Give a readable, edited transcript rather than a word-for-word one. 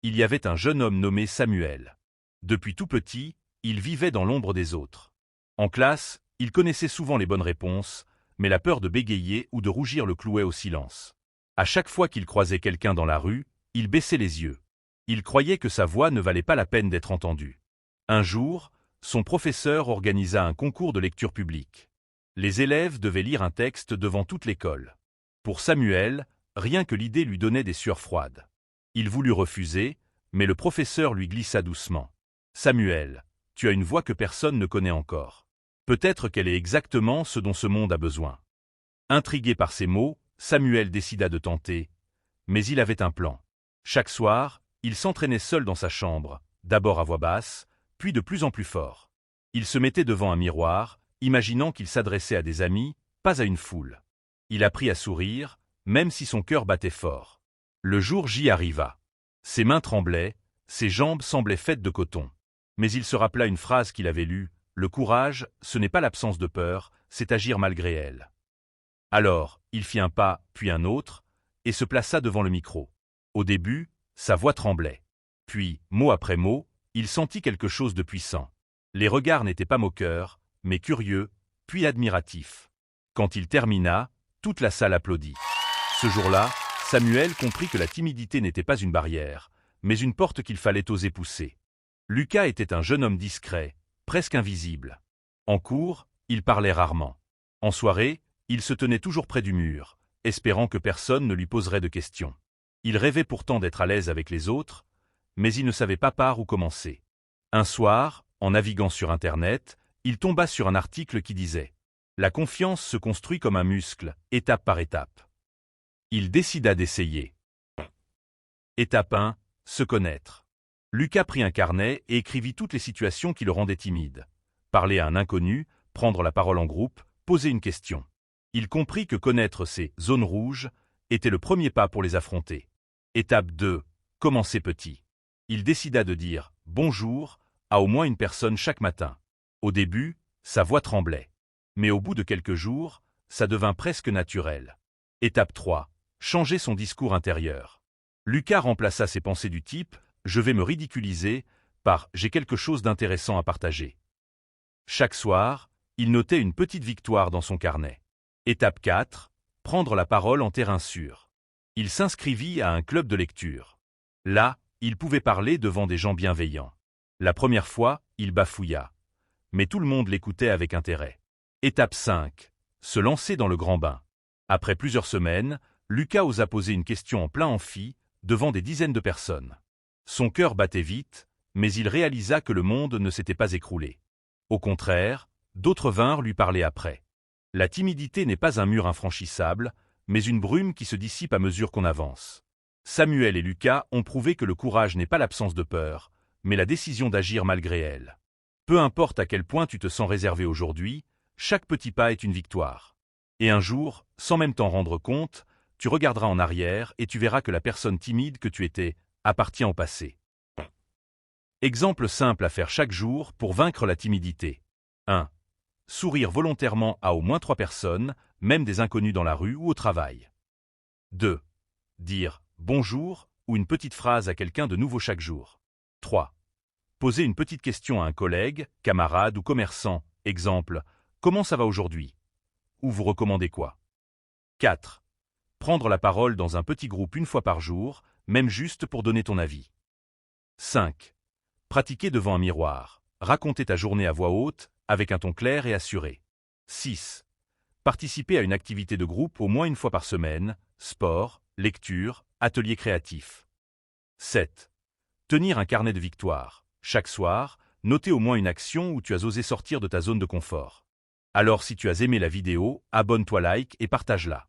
Il y avait un jeune homme nommé Samuel. Depuis tout petit, il vivait dans l'ombre des autres. En classe, il connaissait souvent les bonnes réponses, mais la peur de bégayer ou de rougir le clouait au silence. À chaque fois qu'il croisait quelqu'un dans la rue, il baissait les yeux. Il croyait que sa voix ne valait pas la peine d'être entendue. Un jour, son professeur organisa un concours de lecture publique. Les élèves devaient lire un texte devant toute l'école. Pour Samuel, rien que l'idée lui donnait des sueurs froides. Il voulut refuser, mais le professeur lui glissa doucement. « Samuel, tu as une voix que personne ne connaît encore. Peut-être qu'elle est exactement ce dont ce monde a besoin. » Intrigué par ces mots, Samuel décida de tenter, mais il avait un plan. Chaque soir, il s'entraînait seul dans sa chambre, d'abord à voix basse, puis de plus en plus fort. Il se mettait devant un miroir, imaginant qu'il s'adressait à des amis, pas à une foule. Il apprit à sourire, même si son cœur battait fort. Le jour J arriva. Ses mains tremblaient, ses jambes semblaient faites de coton. Mais il se rappela une phrase qu'il avait lue, « Le courage, ce n'est pas l'absence de peur, c'est agir malgré elle. » Alors, il fit un pas, puis un autre, et se plaça devant le micro. Au début, sa voix tremblait. Puis, mot après mot, il sentit quelque chose de puissant. Les regards n'étaient pas moqueurs, mais curieux, puis admiratifs. Quand il termina, toute la salle applaudit. Ce jour-là, Samuel comprit que la timidité n'était pas une barrière, mais une porte qu'il fallait oser pousser. Lucas était un jeune homme discret, presque invisible. En cours, il parlait rarement. En soirée, il se tenait toujours près du mur, espérant que personne ne lui poserait de questions. Il rêvait pourtant d'être à l'aise avec les autres, mais il ne savait pas par où commencer. Un soir, en naviguant sur Internet, il tomba sur un article qui disait « La confiance se construit comme un muscle, étape par étape. » Il décida d'essayer. Étape 1. Se connaître. Lucas prit un carnet et écrivit toutes les situations qui le rendaient timide. Parler à un inconnu, prendre la parole en groupe, poser une question. Il comprit que connaître ces « zones rouges » était le premier pas pour les affronter. Étape 2. Commencer petit. Il décida de dire « bonjour » à au moins une personne chaque matin. Au début, sa voix tremblait. Mais au bout de quelques jours, ça devint presque naturel. Étape 3. Changer son discours intérieur. Lucas remplaça ses pensées du type « je vais me ridiculiser » par « j'ai quelque chose d'intéressant à partager ». Chaque soir, il notait une petite victoire dans son carnet. Étape 4. Prendre la parole en terrain sûr. Il s'inscrivit à un club de lecture. Là, il pouvait parler devant des gens bienveillants. La première fois, il bafouilla. Mais tout le monde l'écoutait avec intérêt. Étape 5. Se lancer dans le grand bain. Après plusieurs semaines, Lucas osa poser une question en plein amphi, devant des dizaines de personnes. Son cœur battait vite, mais il réalisa que le monde ne s'était pas écroulé. Au contraire, d'autres vinrent lui parler après. La timidité n'est pas un mur infranchissable, mais une brume qui se dissipe à mesure qu'on avance. Samuel et Lucas ont prouvé que le courage n'est pas l'absence de peur, mais la décision d'agir malgré elle. Peu importe à quel point tu te sens réservé aujourd'hui, chaque petit pas est une victoire. Et un jour, sans même t'en rendre compte, tu regarderas en arrière et tu verras que la personne timide que tu étais appartient au passé. Exemple simple à faire chaque jour pour vaincre la timidité. 1. Sourire volontairement à au moins 3 personnes, même des inconnus dans la rue ou au travail. 2. Dire « bonjour » ou une petite phrase à quelqu'un de nouveau chaque jour. 3. Poser une petite question à un collègue, camarade ou commerçant. Exemple « Comment ça va aujourd'hui ?» ou « Vous recommandez quoi ?» 4. Prendre la parole dans un petit groupe une fois par jour, même juste pour donner ton avis. 5. Pratiquer devant un miroir. Raconter ta journée à voix haute, avec un ton clair et assuré. 6. Participer à une activité de groupe au moins une fois par semaine, sport, lecture, atelier créatif. 7. Tenir un carnet de victoires. Chaque soir, noter au moins une action où tu as osé sortir de ta zone de confort. Alors si tu as aimé la vidéo, abonne-toi, like et partage-la.